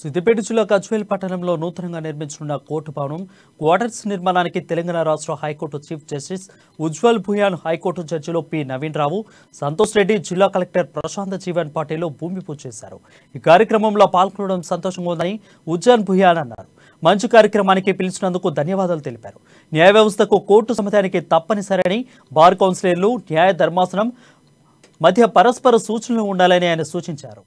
సిద్దిపేట జిల్లా గజ్వేల్ పట్టణంలో నూతనంగా నిర్మించనున్న కోర్టు భవనం క్వార్టర్స్ నిర్మాణానికి తెలంగాణ రాష్ట్ర high court chief justice Ujjal Bhuyan, high court జడ్జిలు పి నవీన్ రావు, సంతోష్ రెడ్డి, జిల్లా కలెక్టర్ ప్రశాంత్ జీవన్ పాటిల్ భూమి పూజ చేశారు. ఈ కార్యక్రమంలో పాల్గొనడం సంతోషంగా ఉందని ఉజ్వల్ భుయాన్ అన్నారు. మంచి కార్యక్రమానికి పిలిచినందుకు ధన్యవాదాలు తెలిపారు. న్యాయ వ్యవస్థకు కోర్టు సమాధానానికి తప్పనిసరని, బార్ కౌన్సిలర్లు, న్యాయ ధర్మాసనం మధ్య పరస్పర సూచనలు ఉండాలని ఆయన సూచించారు.